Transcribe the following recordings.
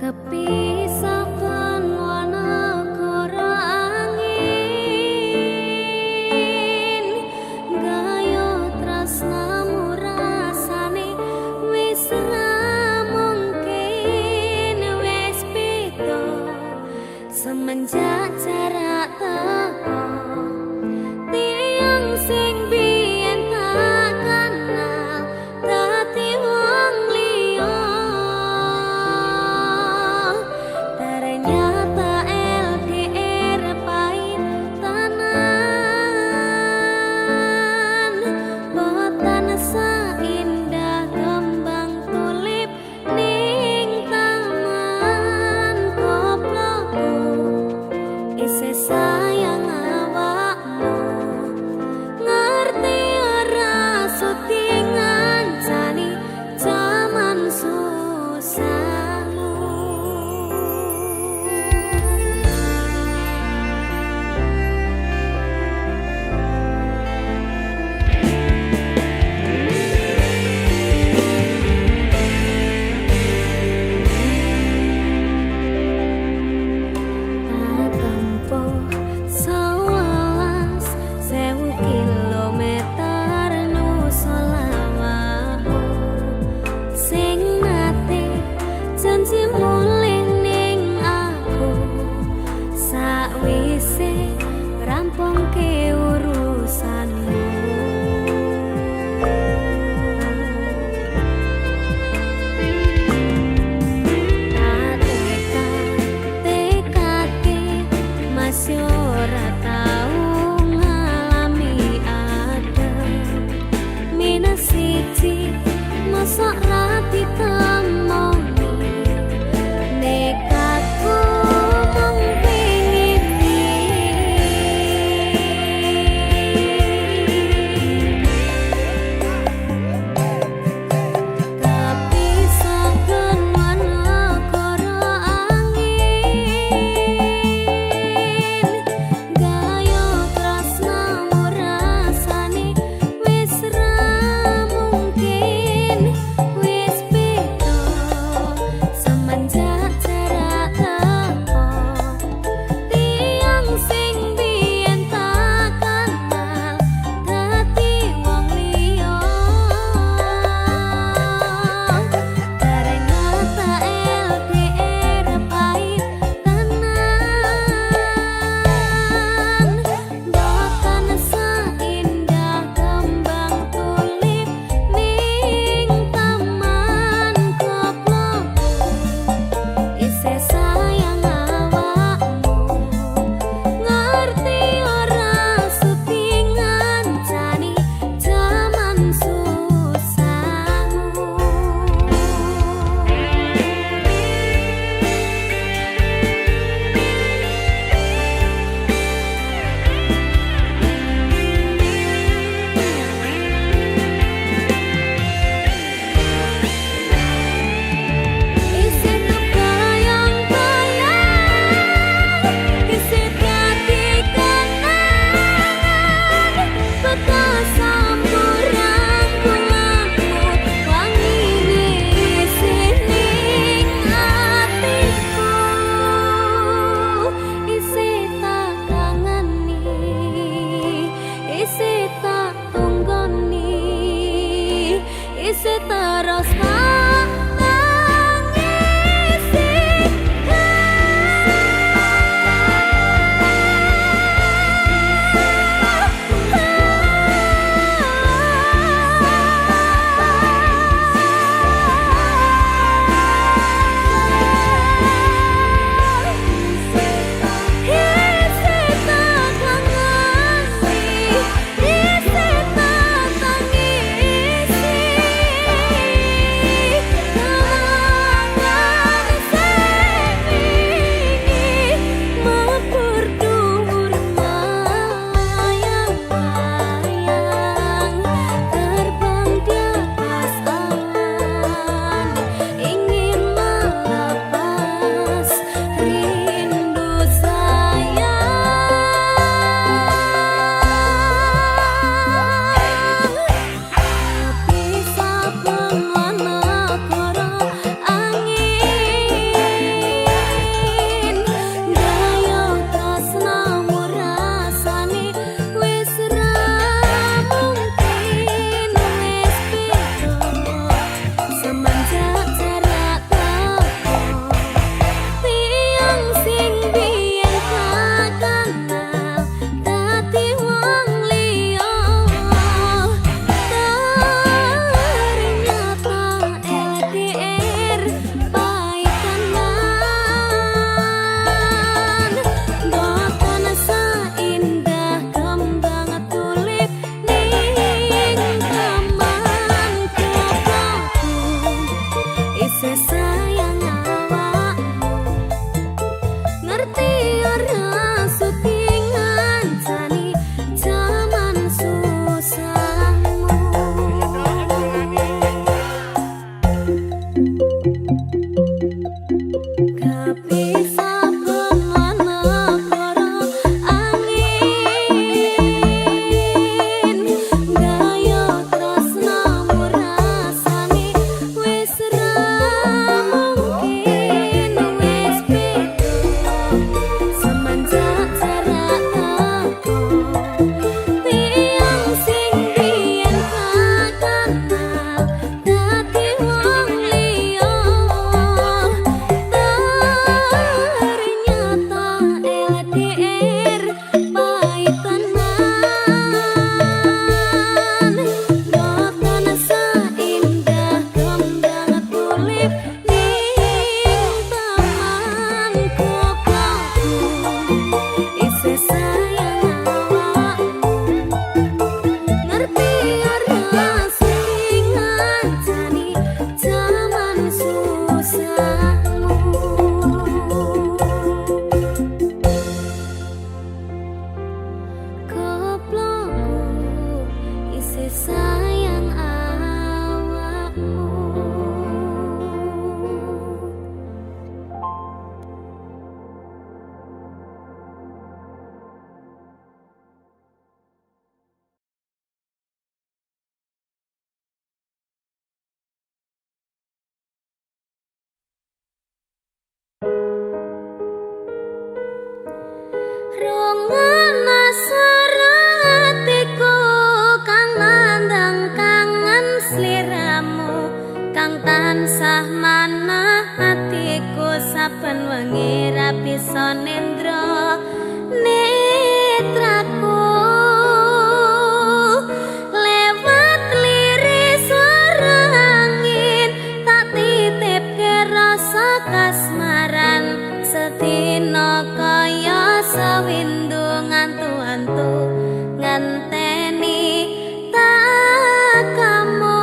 Kepisahan wanagara angin, gayo tresnamu rasane wis ra mungkin, wis beda semenjak jarak teko. Tiang sing biyen tak kenal dadi wong liya. Ternyata LDR pahit tenan, boten seindah kembang tulip ning taman. Goblokku isih sayang awakmu, ngerti ora suti ngancani jaman susahmu. Tempuh 11.000 kilometer nusolawatmu, sing nate janji mulih ning aku sakwise rampungke urusanmu. Tekadke masih ora tau ngalami adem, minus siji mosok ra ditemoni. Nekatku mung pengin kepisahan wanagara angin, gayo tresnamu rasane wis ra mungkin, wis beda semenjak jarak teko. Tiang sing biyen tak kenal dadi wong liya. Ternyata LDR pahit tenan, boten seindah kembang tulip ning taman. Goblokku isih sayang awakmu, ngerti ora suti ngancani jaman susahmu. Isih kebayang-bayang, isih dadi kenangan, bekas samburan kulakmu wangine isih ning atiku. Isih tak kangeni, isih tak tunggoni, isih terus tak tangisi. Isih tak kangeni, isih tak tangisi. Rongana saratiku kang nandang kangen sliramu kang tansah manah atiku saben wengi ra bisa nendra netraku lewat liris swara angin tak titipke rasa kasmaran sedina kaya sawindu ngantu-antu ngenteni takamu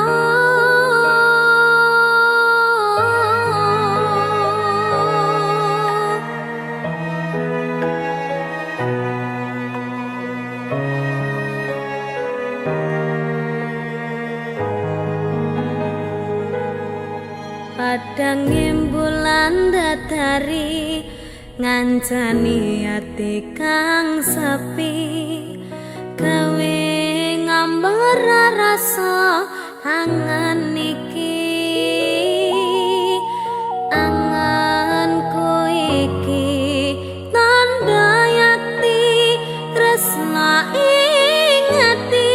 padang bulan datari ngancani ati kang sepi gawe ngambar rasa angan iki anganku iki tanda yakti tresna ing ati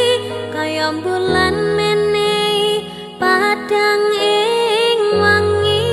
kaya bulan menehi padang ing wangi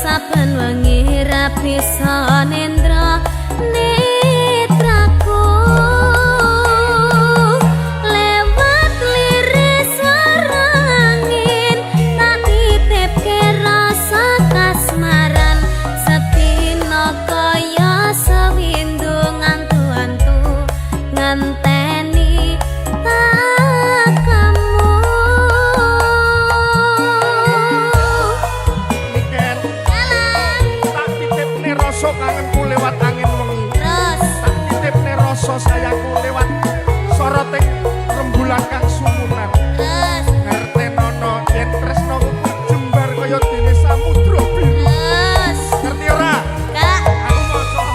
saben wengi ra bisa nendra netraku lewat liris swara angin tak titipke rasa kasmaran sedina kaya sawindu ngantu-antu ngenteni takamu rasa kangenku lewat angin wengi terus tak titipne rasa sayangku lewat soroting rembulan kang sumunan terus ngertenono yen tresnaku jembar kaya dene samudra biru terus ngerti ora kak aku maca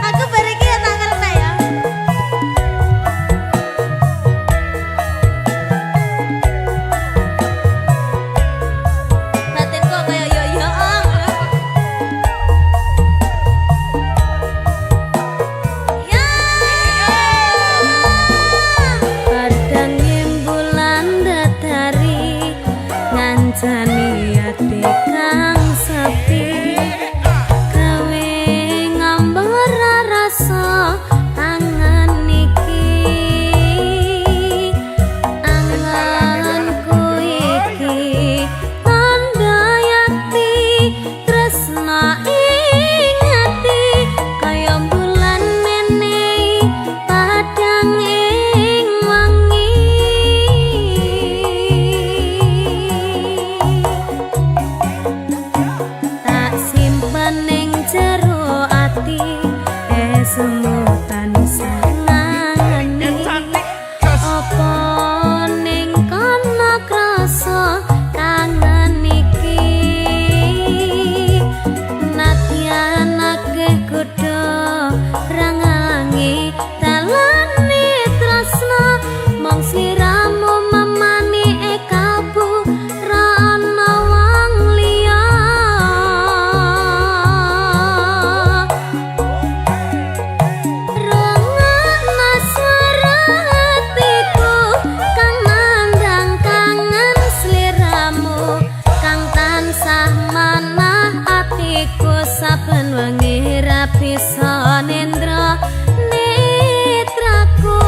aku bareng iki tak ngerti ya batinku kaya yo-yo ngancani ati kang sepi gawe ngambar rasa angan iki anganku iki tanda yakti tresna ing ati kaya bulan menehi padang ing wangi ning jero ati semutan sangani apa ning kana krasa kangen iki nadyan akeh kudu rangangi dalane tresna mong sliramu mamani kalbu ra ana wong liya saben wengi ra bisa nendra netraku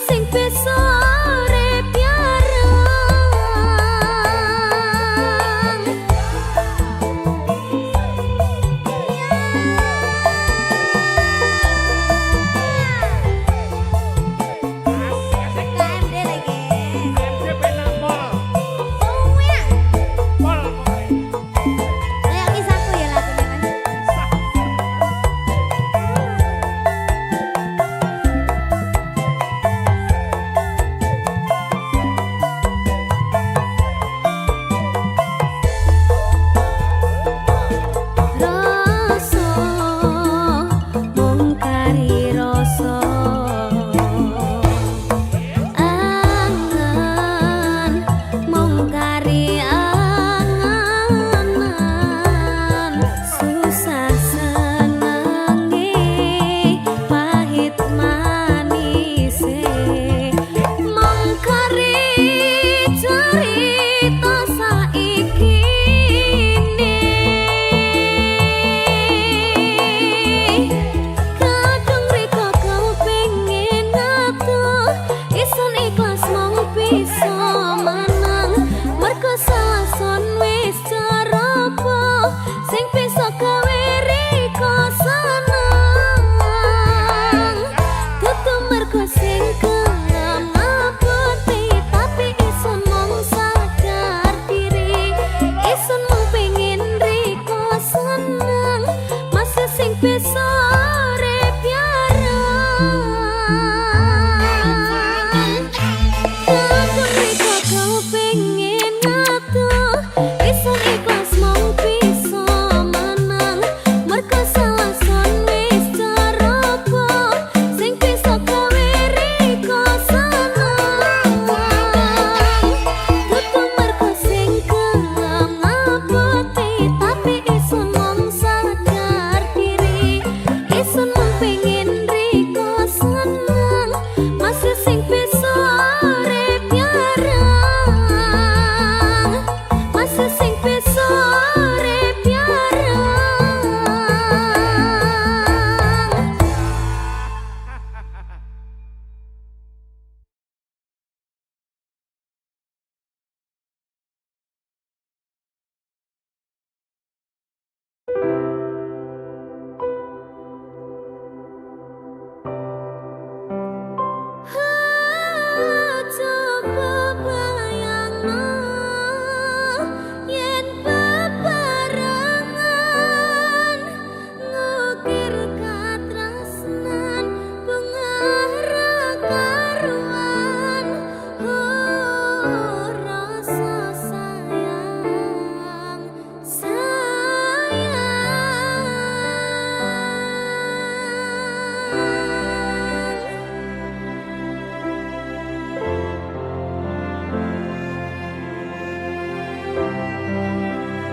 Sing bisa urip biar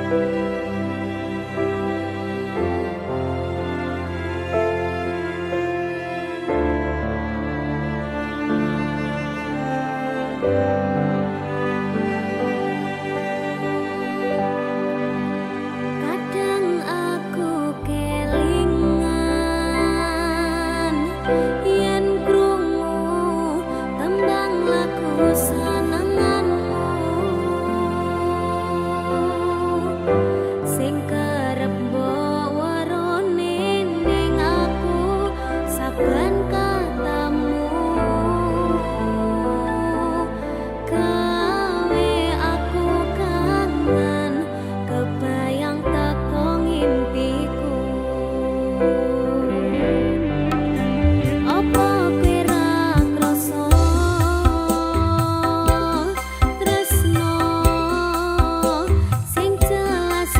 Kadang aku kelingan yen krungu tembang lagu senenganmu sing kerep mbok werone ning aku saben katamu gawe aku kangen kebayang teko ngimpiku apa kowe ra krasa tresno sing jelas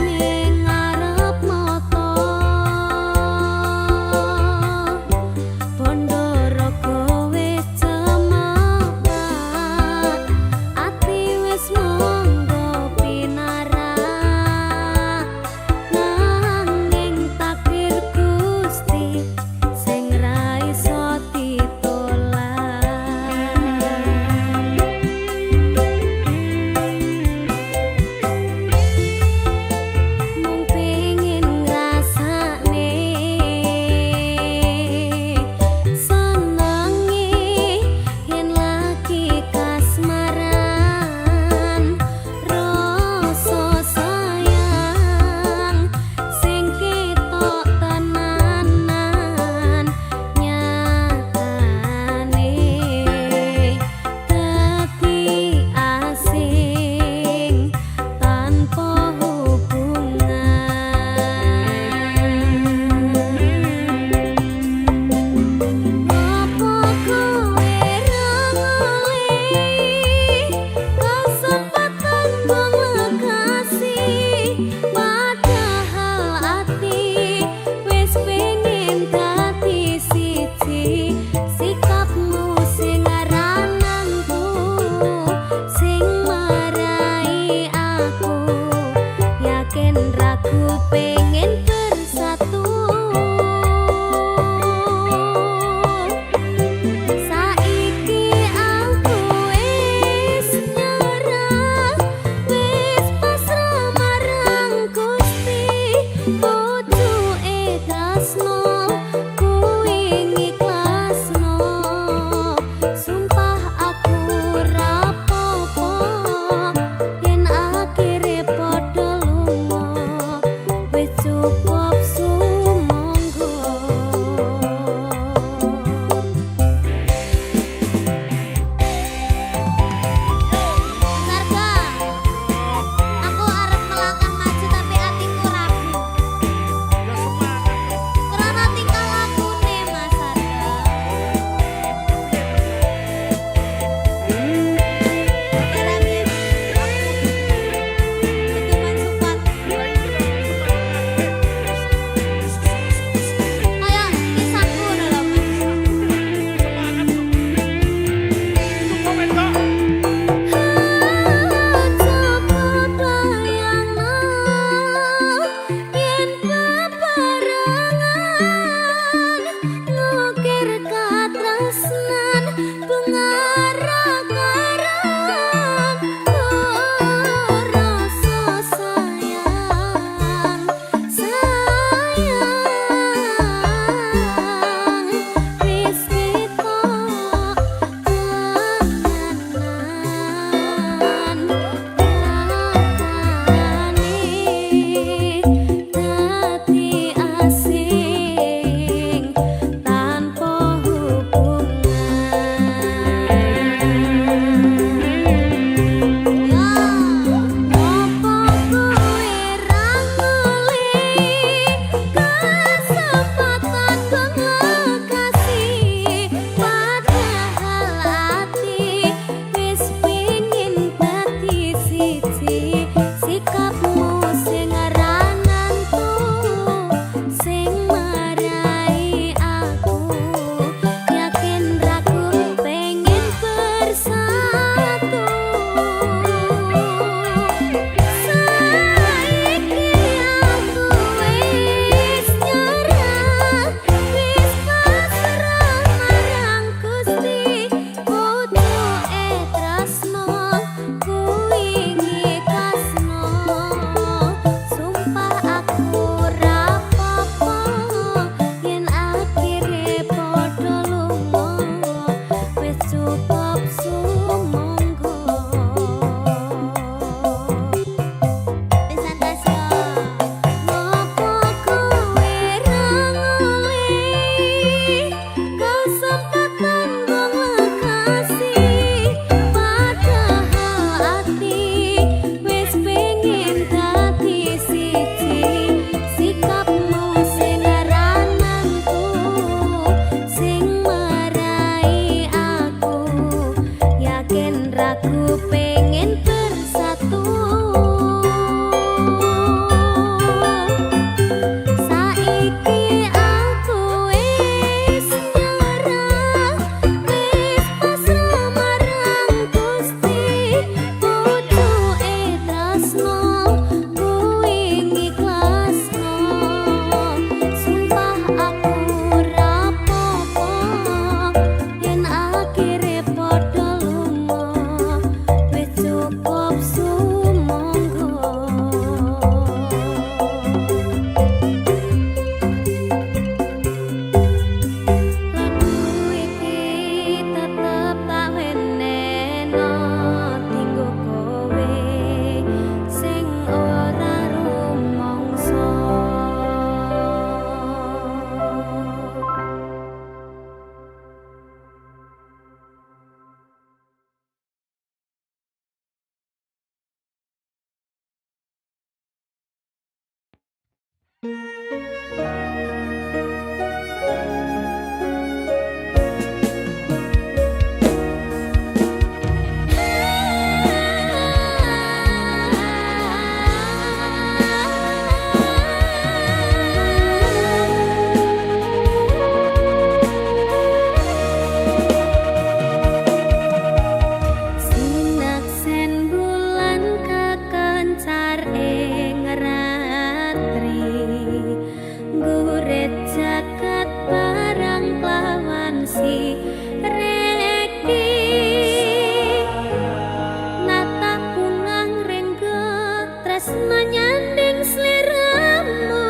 tresna nyanding sliramu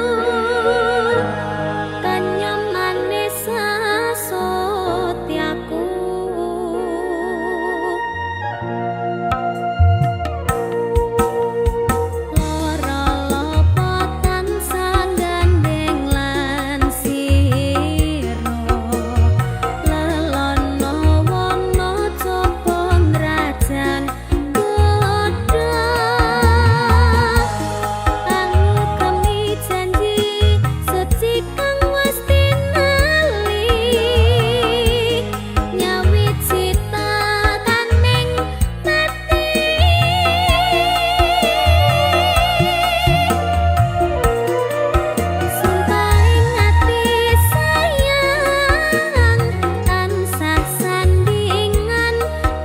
kanyamane sasotyaku lara lopotan sanggandeng lan sira lelono wono coba ngrajan godha kami janji seci kang wis tinali nyawit cita kaning mati sumpaing ati sayang tansah sandingan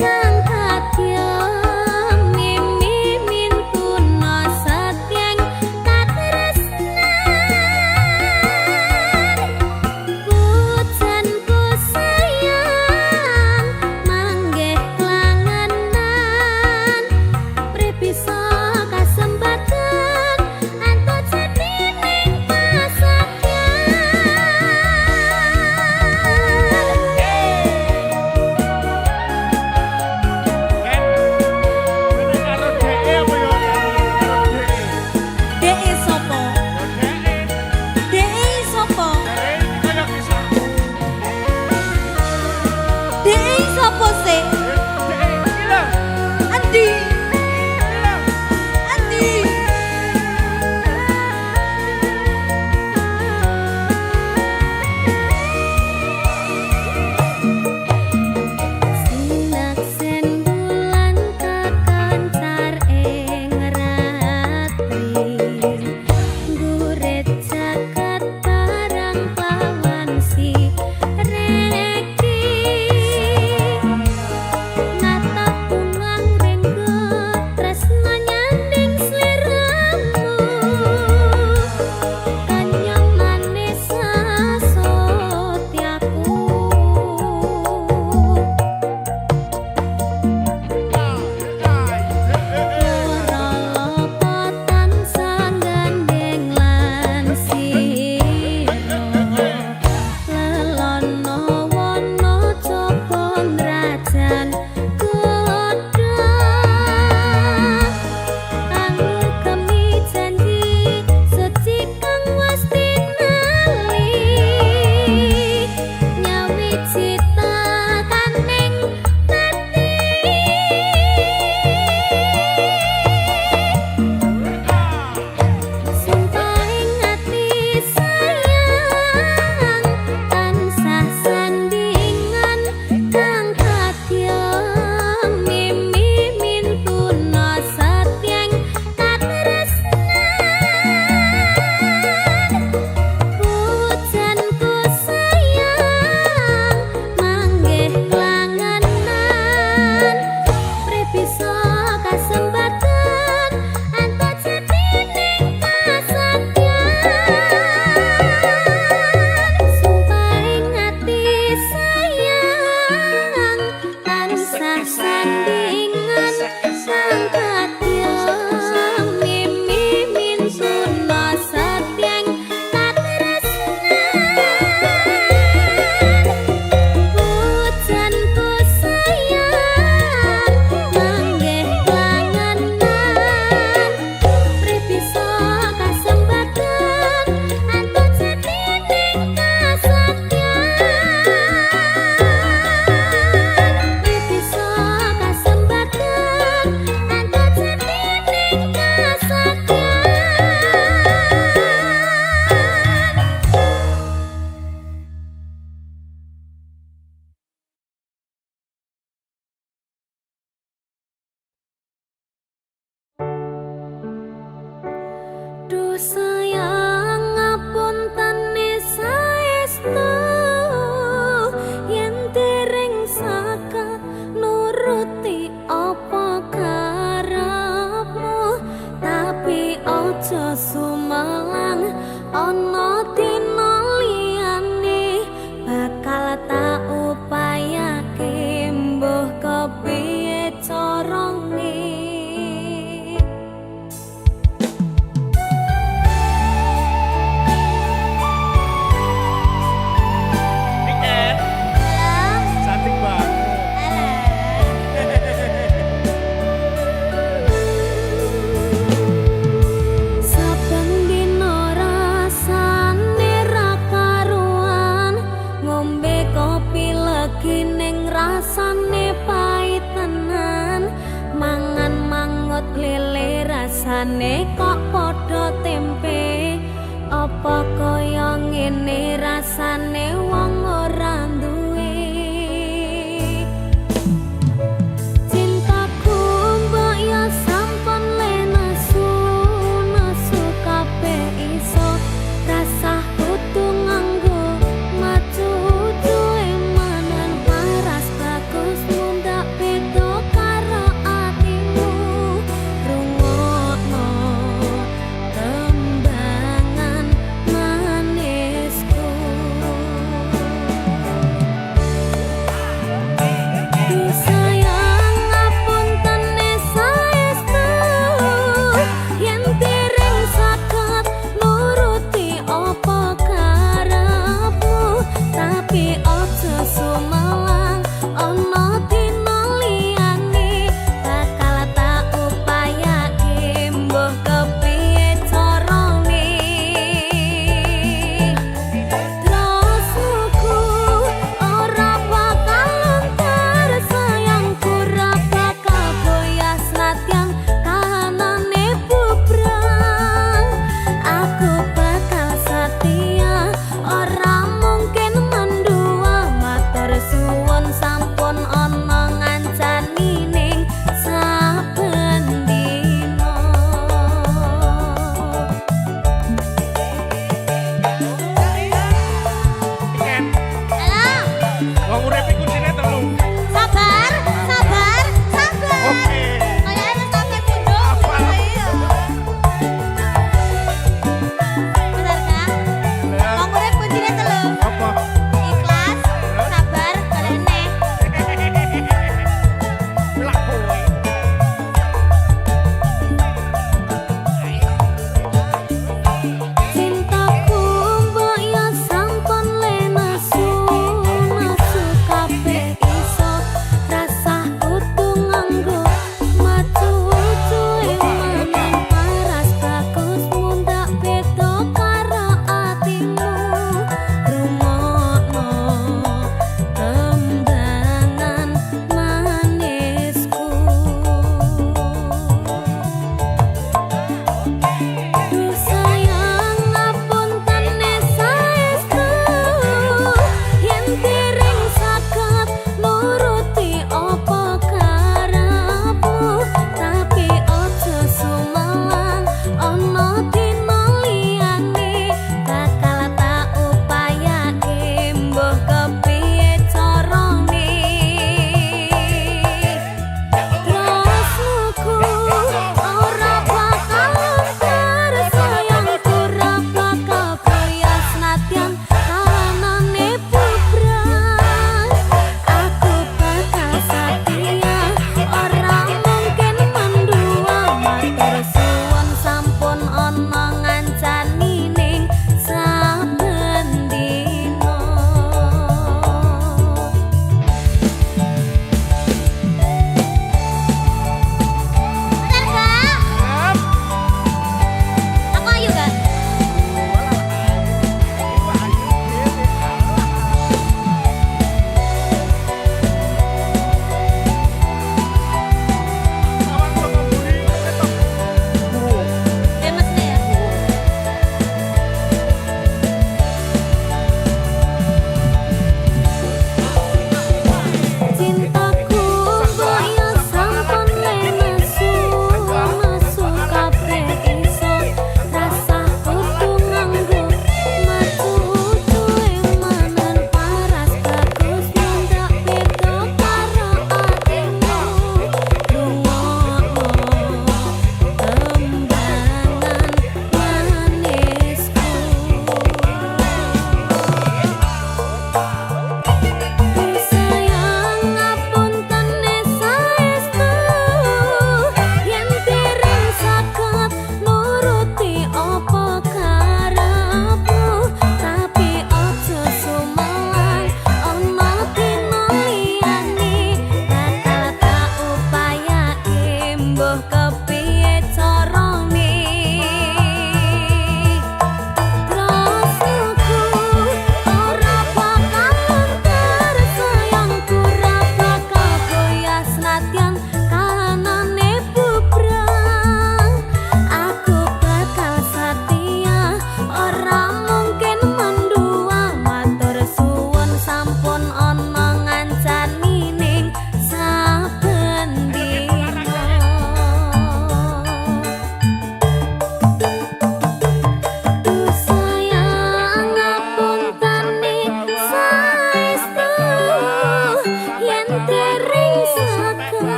kang kadya mimi mintuna satyang katresnan pujanku sayang manggih klangenan pripisa kasempatan antuk jadining pasakyan Karo dheke apa ya? Karo dheke. Deke sapa? Dheke. Deke sapa? Dari kaya bisa. Deke sapa sih? Dheke iki lho. Andi, Iki lho. Andi. Sinaksen bulan kekancar ing ratri gurit jagat barang lawan si reki natap bungang renggo tresna nyanding sliramu kanyamane sasotyaku ora lopotan sanggandeng lan sira lelono wono coba ngrajan godha kami janji seci kang wis tinali nyawit cita kaning mati sumpaing ati sayang tansah sandingan kang kadya mimi mintuna satyang katresnan pujanku sayang manggih klangenan pripisa kasempatan antuk jadining pasakyan sumpaing ati sayang tansah sandingan kang kadya mimi mintuna satyang katresnan pujanku sayang manggih klangenan pripisa kasempatan antuk jadining pasakyan pripisa kasempatan antuk jadining pasakyan duh sayang ngapuntane saestu yen dereng saka nuruti apa karepmu tapi aja sumelang ana dina liyane bakal tak upayake mbuh kepiye carane rasane kok padha tempe apa kaya ngene rasane wong ora duwe cintaku mbok ya sampun lenesu nesu kabeh iso rasah kudu nganggo maju duwe manan paras bagus mundak beda karo atimu rungokno tembangan manisku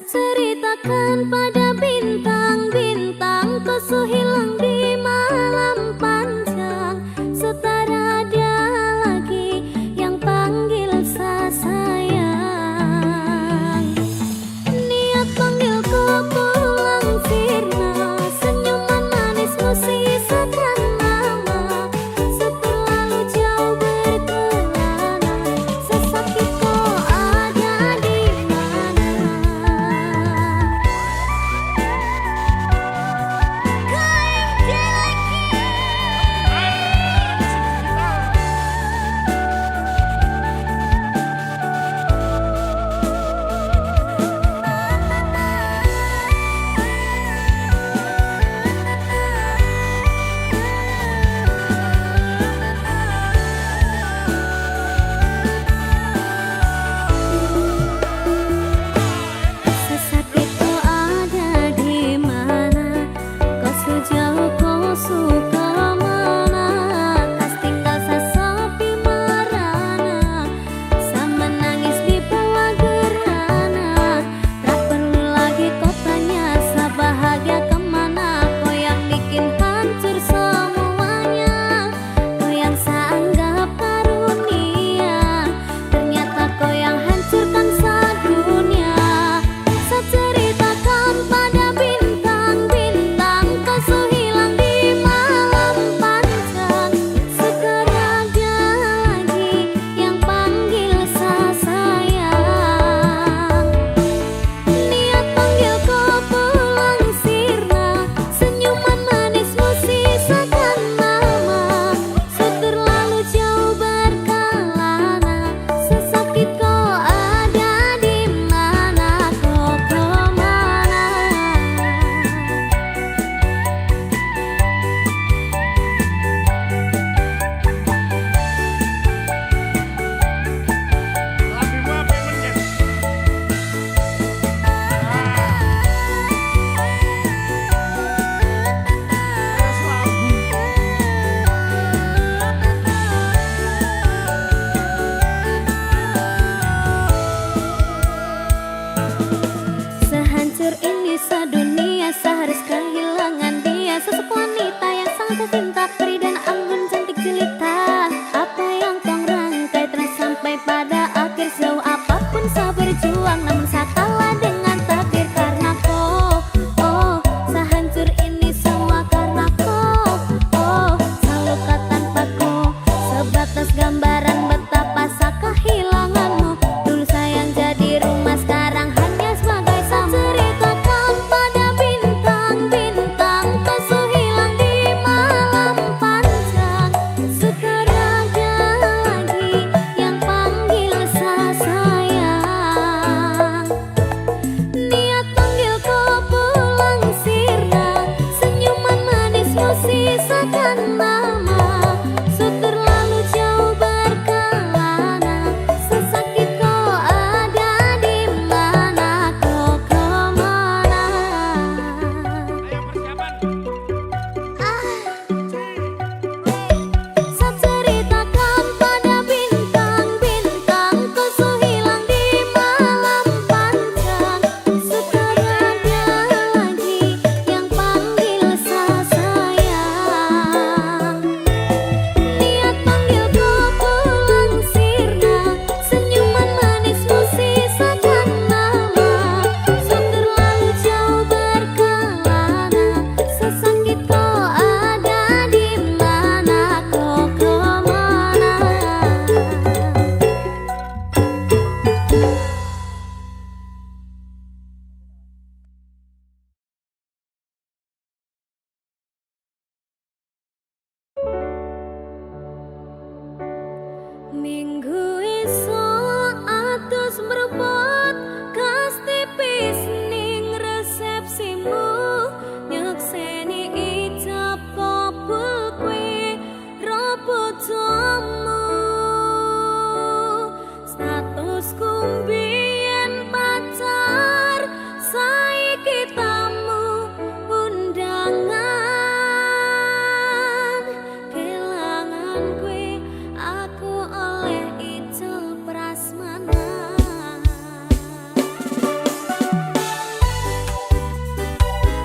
Ceritakan pada bintang-bintang, kau hilang di malam panjang. Setara ada lagi yang panggil sayang. Niat panggilku pulang sirna, senyuman manismu sisakan nama. Seterlalu jauh berkelana, sesakit kau ada di mana. Sesakit kau ada di mana, kau sejauh kau suka mana, kas tinggal sesepi merana, sama nangis di bawah gerhana. Tak perlu lagi kau tanya sebahagia kemana, kau yang bikin hancur semuanya, kau yang seanggap karunia, ternyata kau yang hancurkan sedunia. Ceritakan pada bintang-bintang, kau hilang di malam panjang. Segera ada lagi yang panggil sayang. Niat panggilku pulang sirna, senyuman manismu sisakan nama. Seterlalu jauh berkelana, sesakit kau ada di mana, kau kemana. Labimu apa yang menyen? Terus labu. Sehancur ini sedunia, seharus kehilangan dia. Sosok wanita yang sangat saya cinta, peri dan anggun cantik jelita. Apa yang kau rangkai terus sampai pada akhir. Sejauh apapun saya berjuang, namun saya kalah dengan takdir. Karena kau, oh, sehancur ini semua karena kau, oh, selalu kau tanpa kau, sebatas gambaran betapa saya kehilanganmu. Dulu sayang jadi rumah, sekarang hanya sebagai sama. Ceritakan pada bintang-bintang, kau hilang Minggu esok atus mrebot kas tipis ning resepsimu nyekseni ijab kabul kue robot jomu statusku mbiyen pacar saiki tamu undangan kelangan kue aku oleh ijol prasmanan.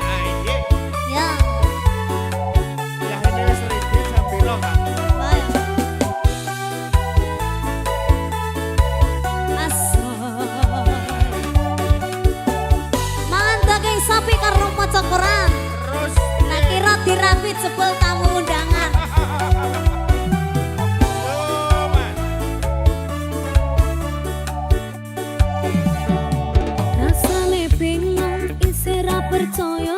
Nah iki Ya, ya ini seridi sambilo kan. baik. Mangan daging sapi karo maca Quran. Terus Tak kira dirapit jebol tamu undangan. oh, Mas. Rasane bingung isih ra percaya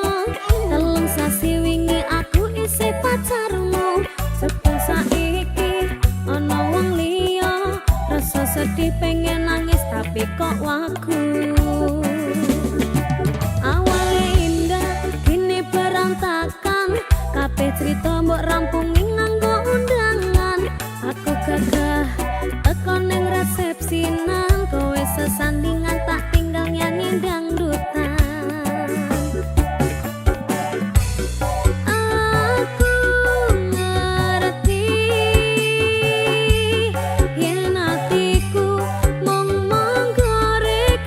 telung sasi wingi aku isih pacarmu sebab saiki ana wong liya rasa sedih pengen nangis tapi kok wagu awale indah kini berantakan kabeh cerita mbok rampungi nganggo undangan aku gagah teko ning resepsinan kowe sesandingan tak tinggal nyanyi dangdutan aku ngerti yen atiku mung menggorek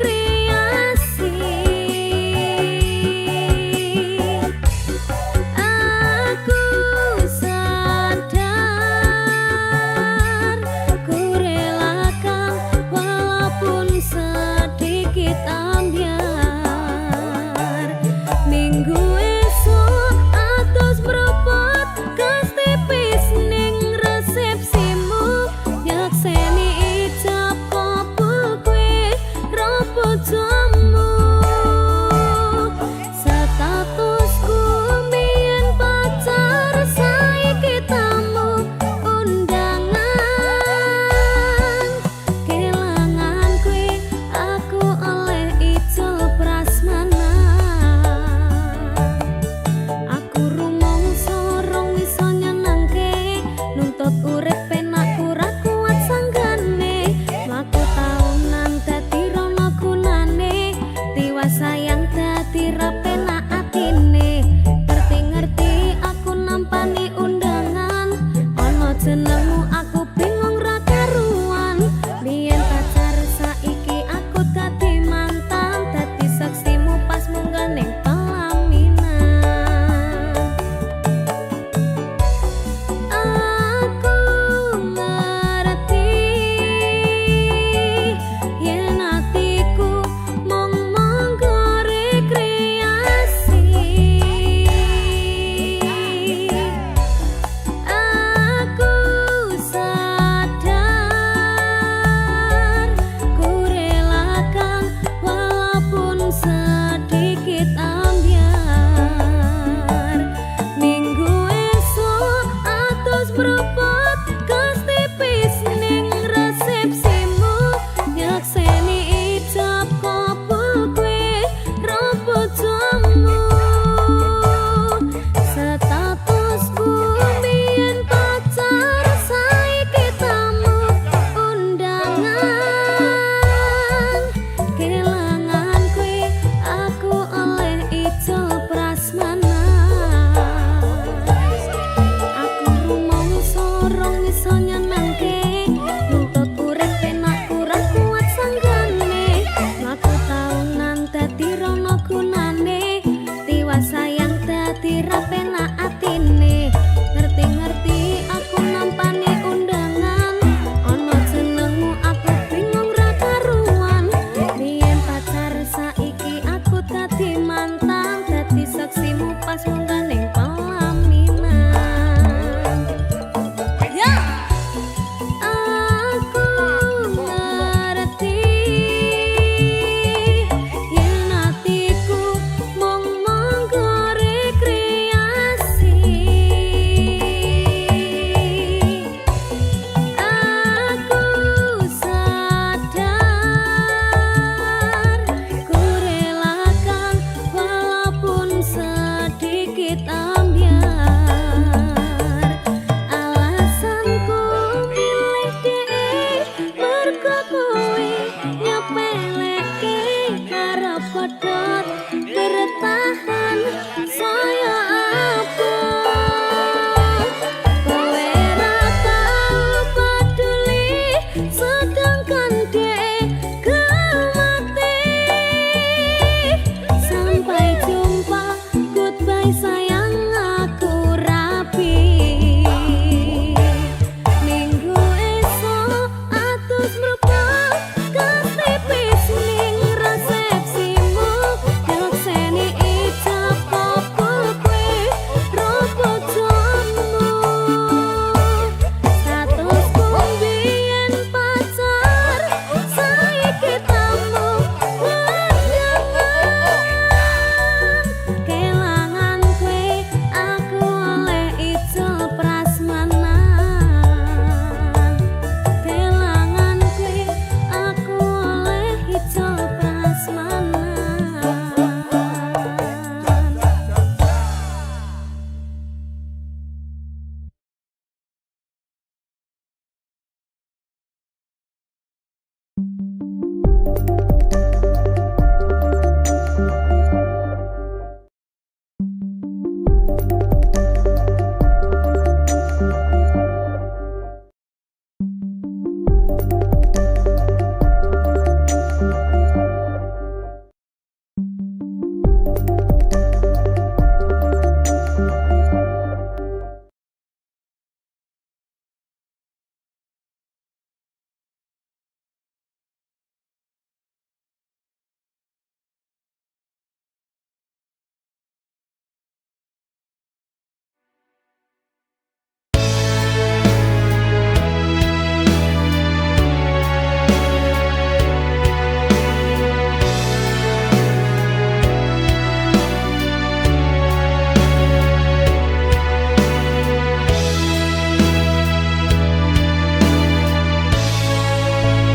ikut bertahan saya apa kowe ra tau peduli sedangkan dia mati. Sampai jumpa, goodbye sayang aku rapi. Minggu esok atus merba ketipis ning resepsimu. Nyekseni ijab kabul kwe robo jomu. Statusku biyen pacar, saiki tamu undangan. Kelangan kwe aku oleh ijol prasmanan. Kelangan kwe aku oleh ijol prasmanan.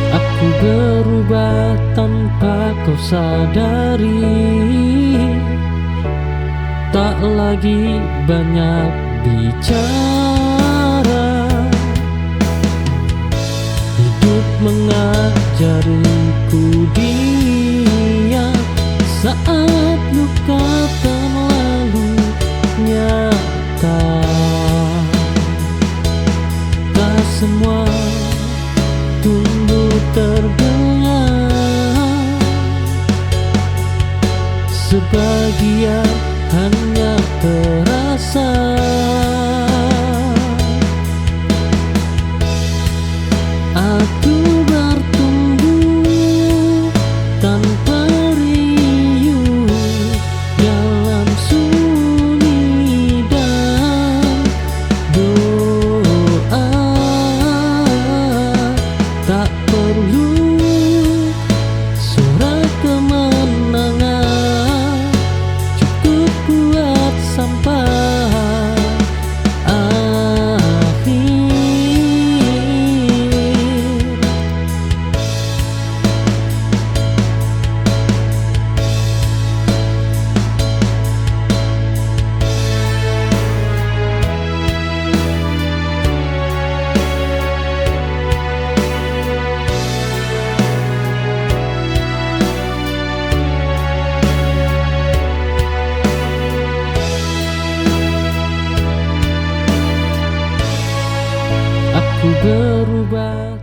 Aku berubah tanpa kau sadari, tak lagi banyak bicara. Hidup mengajariku dia saat luka terlalu nyata. Tak semua tumbuh terbunga, sebagian hanya terasa. Aku bertumbuh tanpa riuh dalam sunyi dan doa. Tak perlu surat kemenangan, cukup kuat sampai akhir. Aku berubah.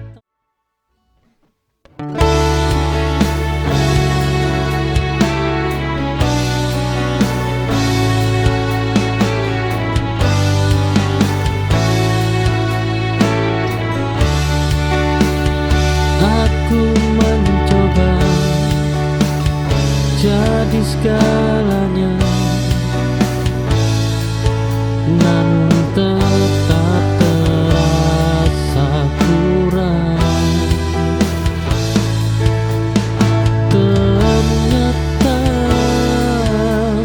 Aku mencoba jadi segalanya, namun tetap terasa kurang. Ternyata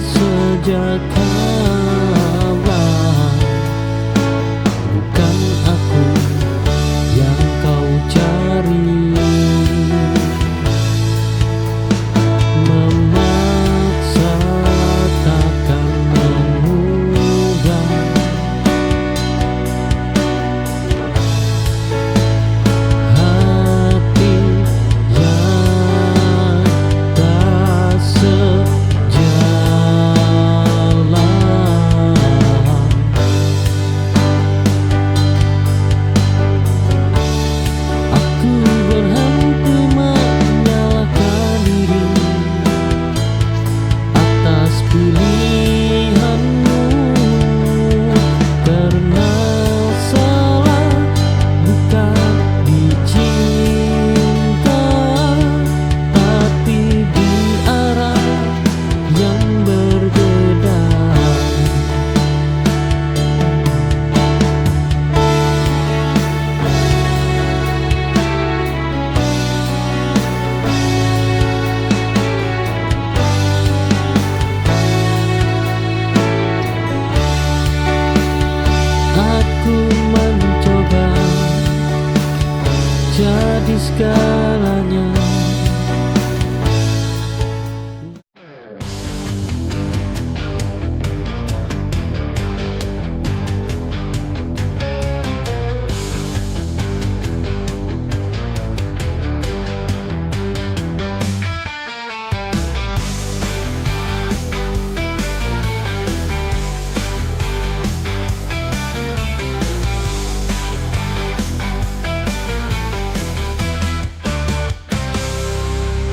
sejak awal bukan aku yang kau cari. Memaksa takkan mengubah segalanya.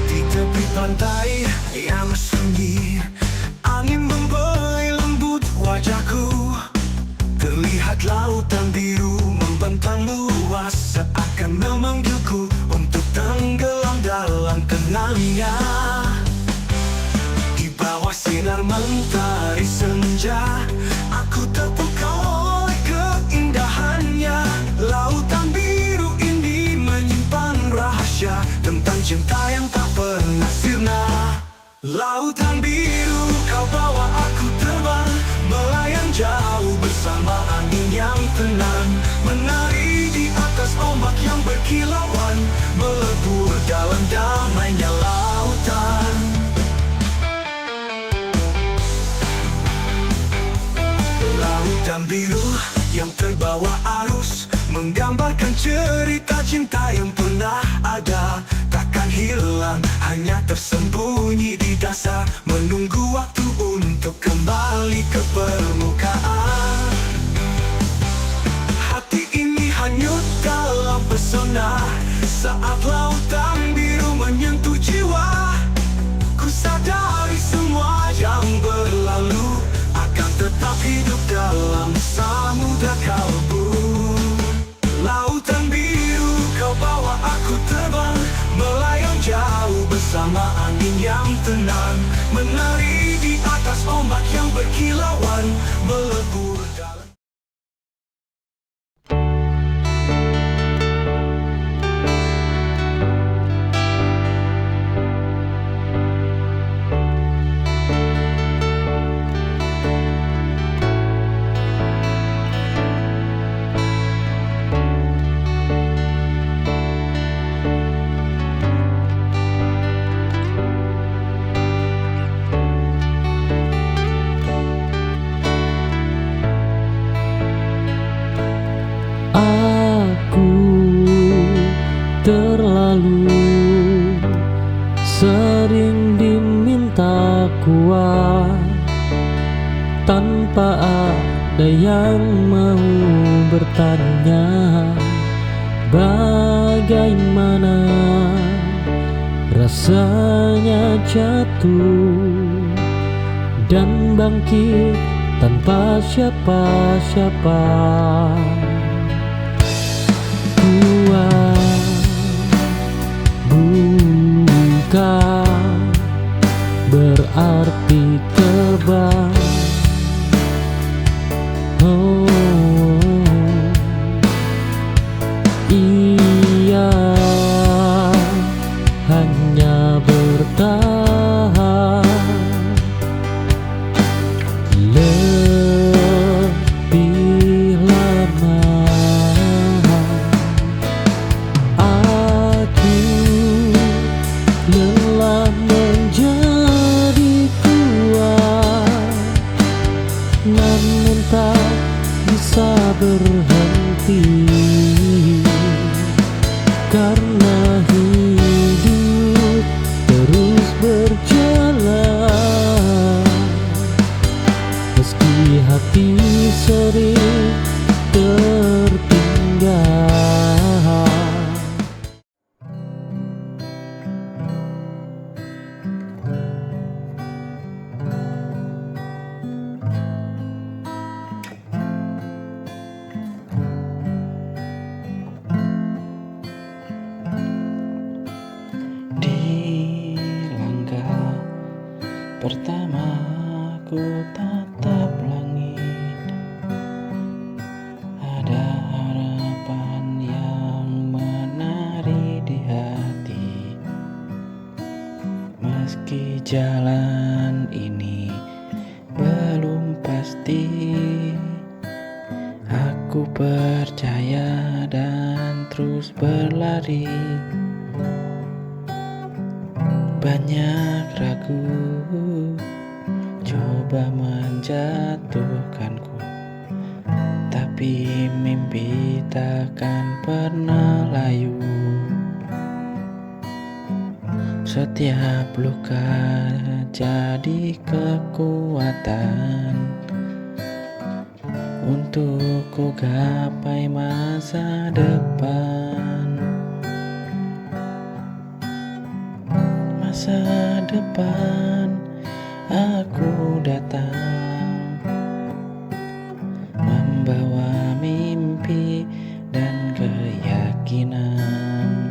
Di tepi pantai yang sunyi, angin membelai lembut wajahku. Terlihat lautan biru membentang luas, seakan memanggilku untuk tenggelam dalam tenangnya. Di bawah sinar mentari senja, aku terpukau oleh keindahannya. Lautan biru ini menyimpan rahasia tentang cinta yang tak pernah sirna. Lautan biru, kau bawa aku terbang, melayang jauh bersama angin yang tenang. Menari di atas ombak yang berkilauan, melebur dalam damainya lautan. Lautan biru yang terbawa arus, menggambarkan cerita cinta yang pernah ada, takkan hilang, hanya tersembunyi di dasar, menunggu waktu untuk kembali ke permukaan. Hati ini hanyut dalam pesona saat lautan biru menyentuh jiwa. Ku sadari semua yang berlalu akan tetap hidup dalam samudra kalbu. Lautan biru, kau bawa aku terbang, melayang jauh bersama angin yang tenang. Menari di atas ombak yang berkilauan, melebur dalam. Aku terlalu sering diminta kuat, tanpa ada yang mau bertanya bagaimana rasanya jatuh dan bangkit tanpa siapa-siapa. Kuat bukan berarti terbang. Oh, ia hanya bertahan lebih lama. Aku lelah menjadi kuat, namun tak bisa berhenti, karena hidup terus berjalan. Meski hati sering tertinggal. Di langkah pertama ku tatap langit, ada harapan yang menari di hati. Meski jalan ini belum pasti, aku percaya dan terus berlari. Banyak ragu coba menjatuhkanku, tapi mimpi takkan pernah layu. Setiap luka jadi kekuatan untuk ku gapai masa depan. Masa depan aku datang membawa mimpi dan keyakinan.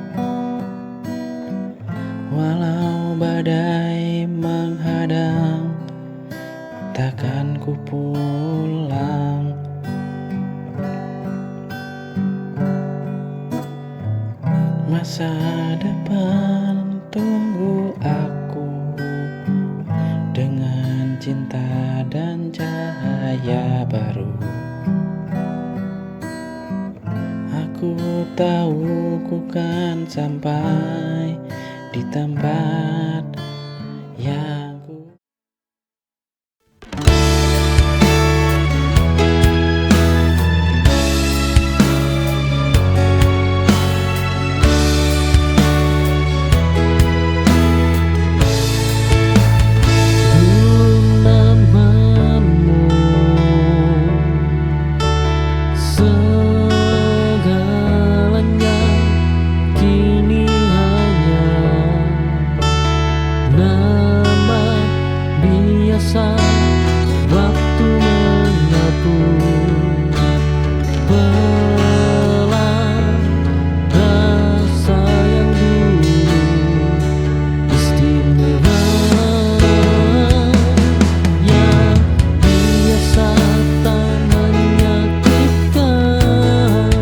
Walau badai menghadang, takkan ku pulang. Masa depan tunggu aku dengan cinta dan cahaya baru. Aku tahu ku kan sampai di tempat yang ku namamu segalanya kini hanya nama biasa. Waktu menyapu pelan rasa yang dulu istimewa, yang biasa tak menyakitkan,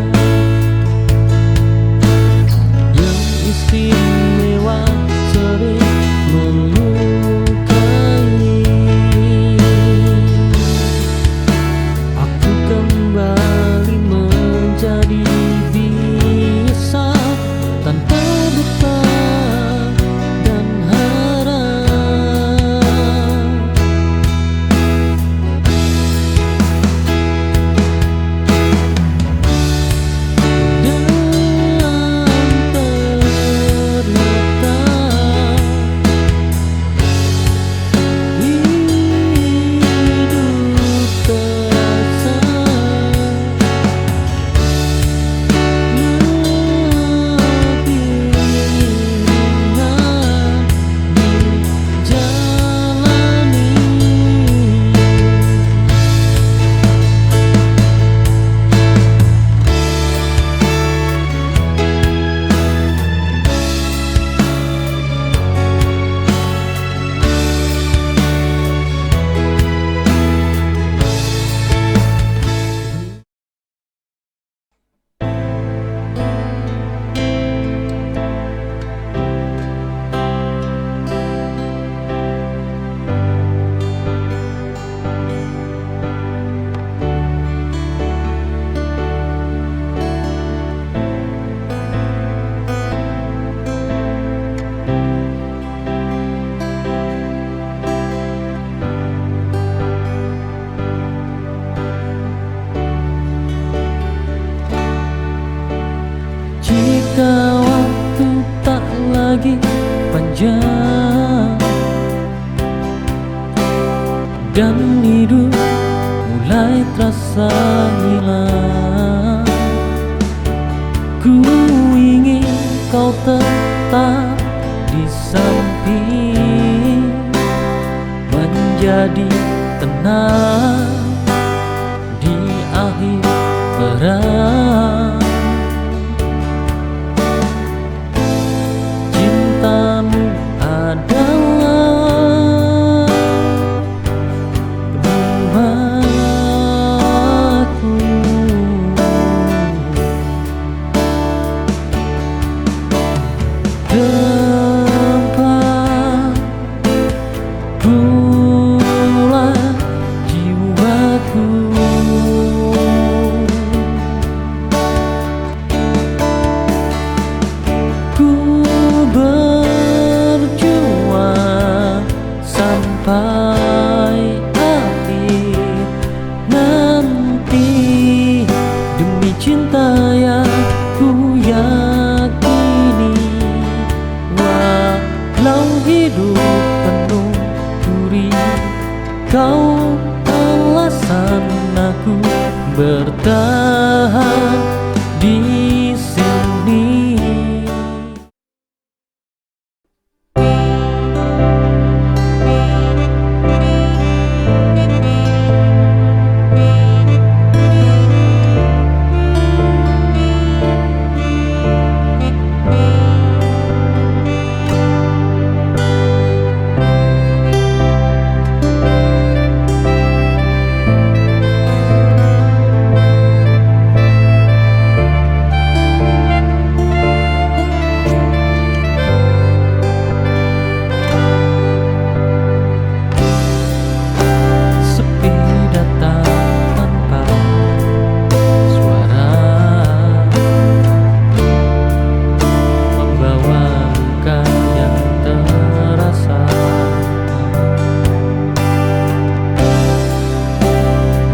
yang istimewa sering melukai. Aku kembali menjadi biasa tanpa duka dan harap. Dan ternyata hidup terasa lebih ringan dijalani. Jika waktu tak lagi panjang dan hidup mulai terasa hilang, ku ingin kau tetap di samping, menjadi tenang di akhir perang. Cintamu adalah rumahku, tempat pulang jiwa sampai akhir nanti. Demi cinta yang ku yakini, walau hidup penuh duri, kau alasan aku bertahan di sini.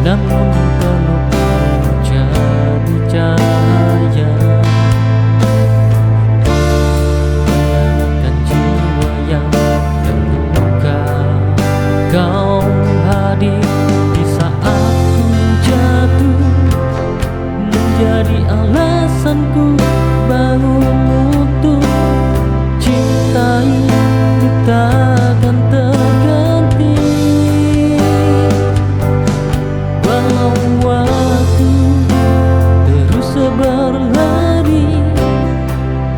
Namun pelukan jadi cahaya, menenangkan jiwa yang terluka. Kau hadir di saat ku jatuh, menjadi alasanku bangun utuh. Cinta ini takkan terganti, walau waktu terus berlari.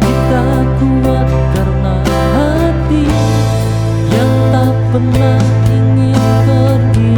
Kita kuat karena hati yang tak pernah ingin pergi.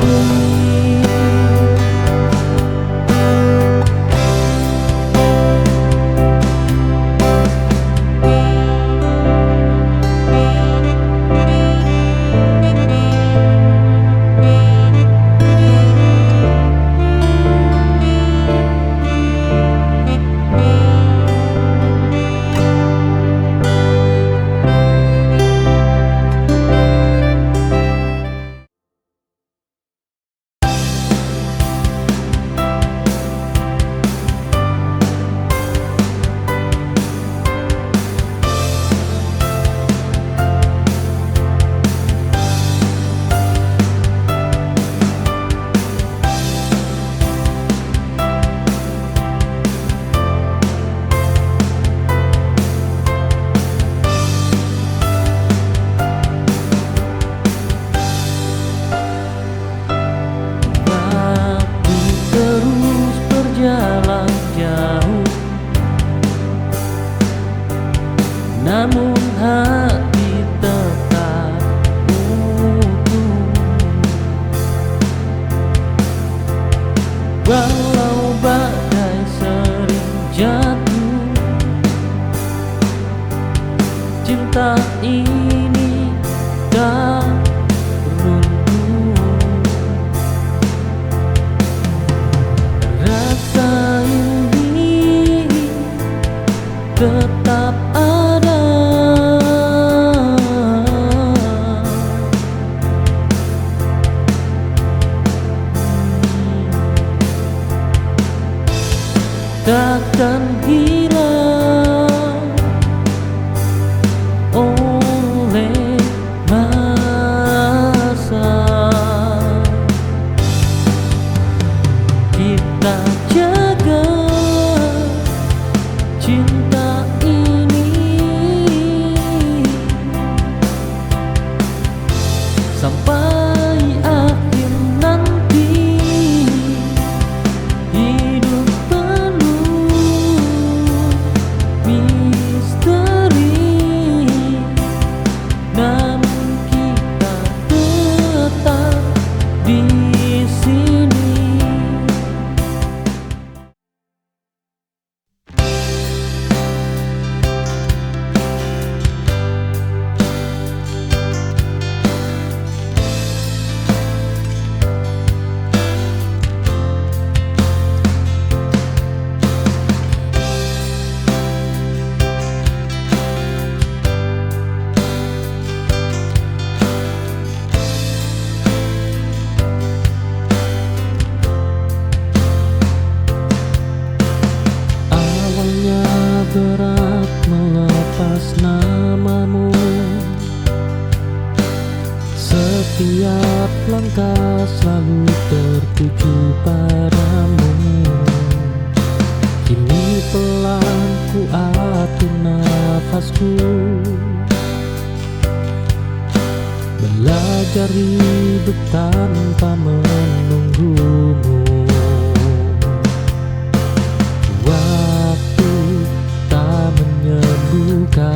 Waktu terus berjalan jauh, namun hati tetap utuh. Walau badai sering jatuh, cinta ini tak runtuh. Rasa ini tetap ada, takkan hilang oleh masa. Kita jaga cinta ini sampai akhir nanti. Hidup penuh misteri, namun kita tetap di sini. Setiap langkah selalu tertuju padamu. Kini pelan ku atur nafasku, belajar hidup tanpa menunggumu. Waktu tak menyembuhkan,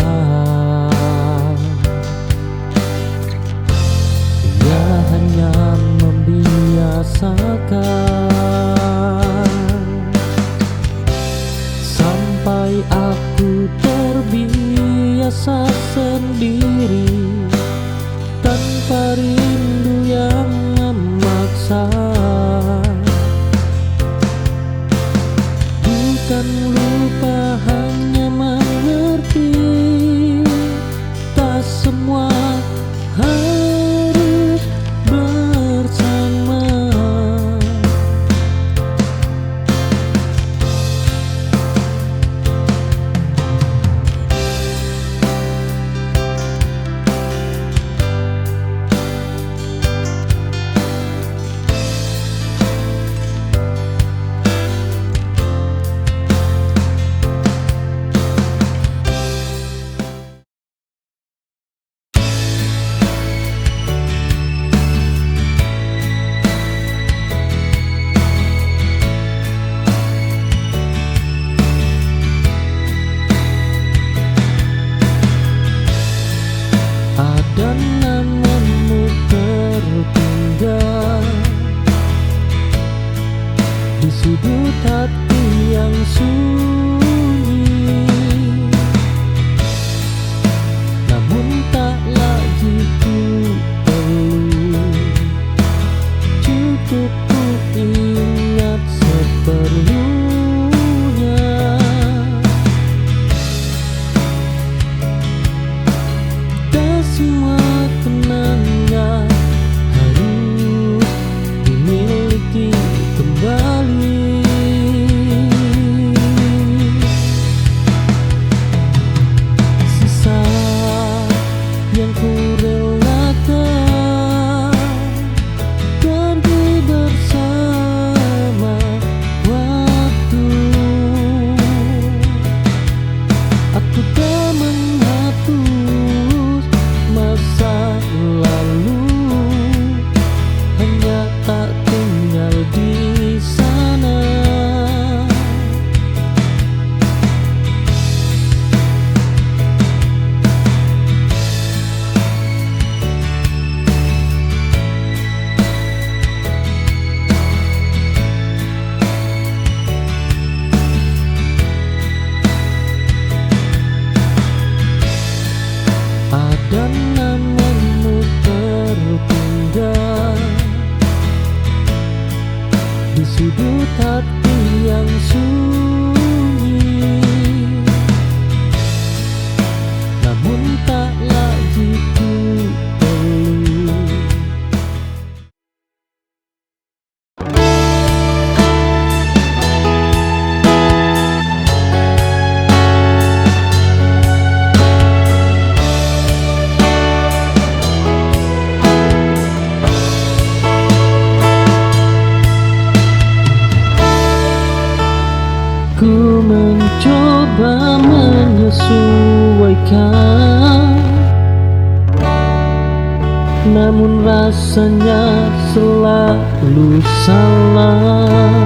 ia hanya membiasakan. Sampai aku terbiasa sendiri tanpa rindu yang memaksa. Bukan lupa, hanya mengerti tak semua harus bersama. Ada namamu tertinggal di sudut hati yang sunyi, namun tak lagi ku perlu, cukup ku ingat seperlunya. Tak semua kenangan harus dimiliki kembali. Sisa yang ku relakan pergi bersama waktu. Aku tak menghapus masa lalu, hanya tak tinggal di sana. Ada namamu tertinggal di sudut hati yang sunyi, namun tak lagi ku perlu. Ku mencoba menyesuaikan, namun rasanya selalu salah.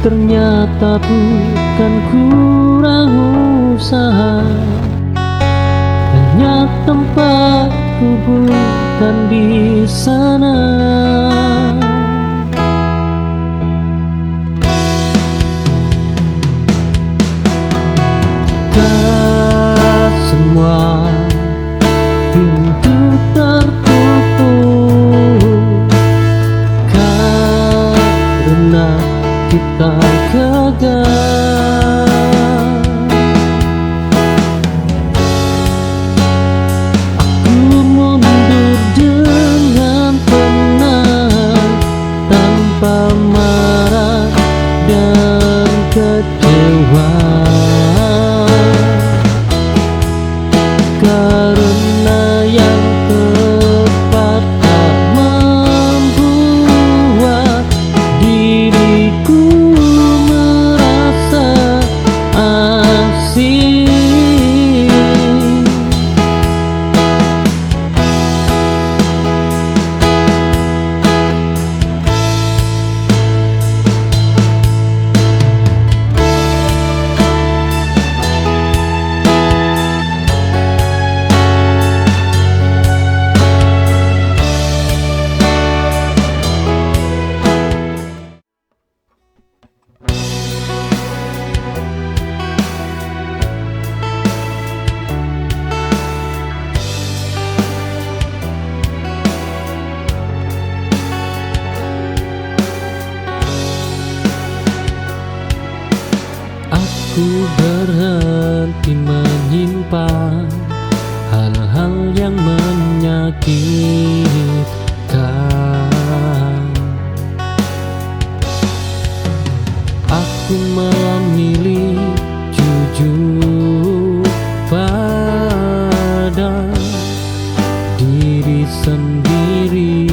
Ternyata bukan kurang usaha, hanya tempatku bukan di sana. Semua pintu tertutup karena kita gagal. Aku mundur dengan tenang, tanpa marah dan kecewa. Karena Aku berhenti menyimpan hal-hal yang menyakitkan. Aku memilih jujur pada diri sendiri.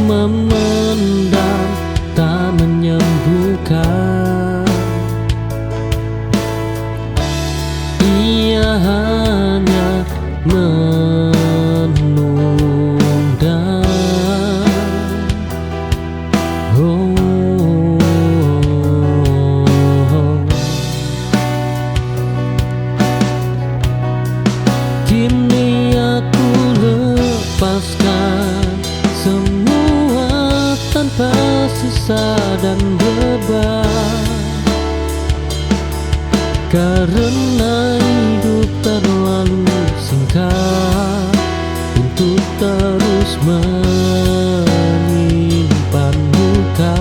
Memendam tak menyembuhkan, ia hanya menunda. Kini aku lepaskan semua tanpa sisa dan beban, karena hidup terlalu singkat untuk terus menyimpan luka.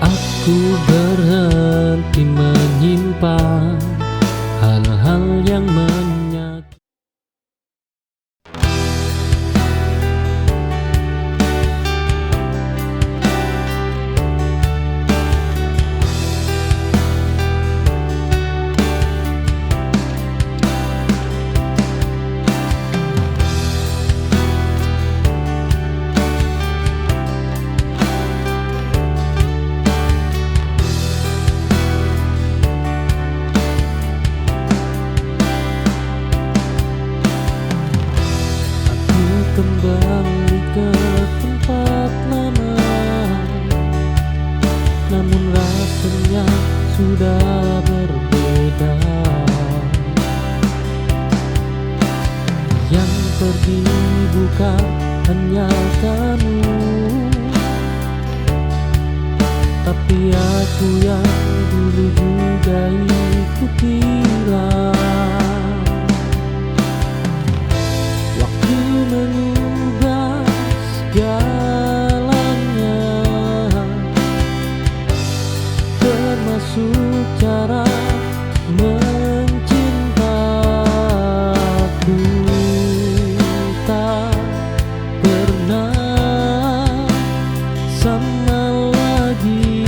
Aku berhenti menyimpan hal-hal yang menyakitkan. Kembali ke tempat lama, namun rasanya sudah berbeda. Yang pergi bukan hanya kamu, tapi aku yang dulu juga ikut hilang. Waktu mengubah segalanya, termasuk cara mencintaku. Tak pernah sama lagi.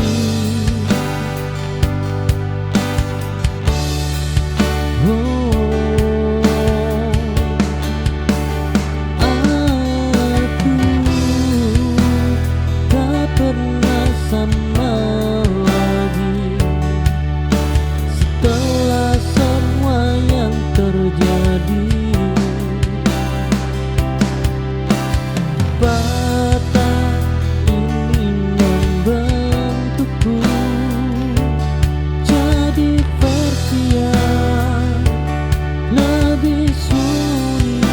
Sama lagi setelah semua yang terjadi. Patah ini membentukku jadi versi yang lebih sunyi.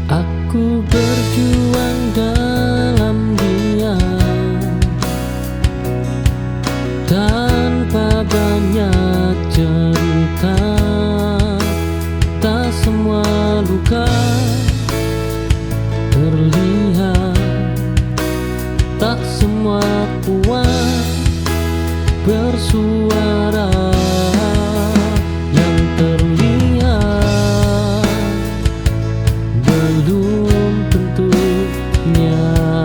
Aku berjuang dalam diam, tanpa banyak cerita. Tak semua luka terlihat, tak semua kuat bersuara. Yang terlihat belum tentu nyata.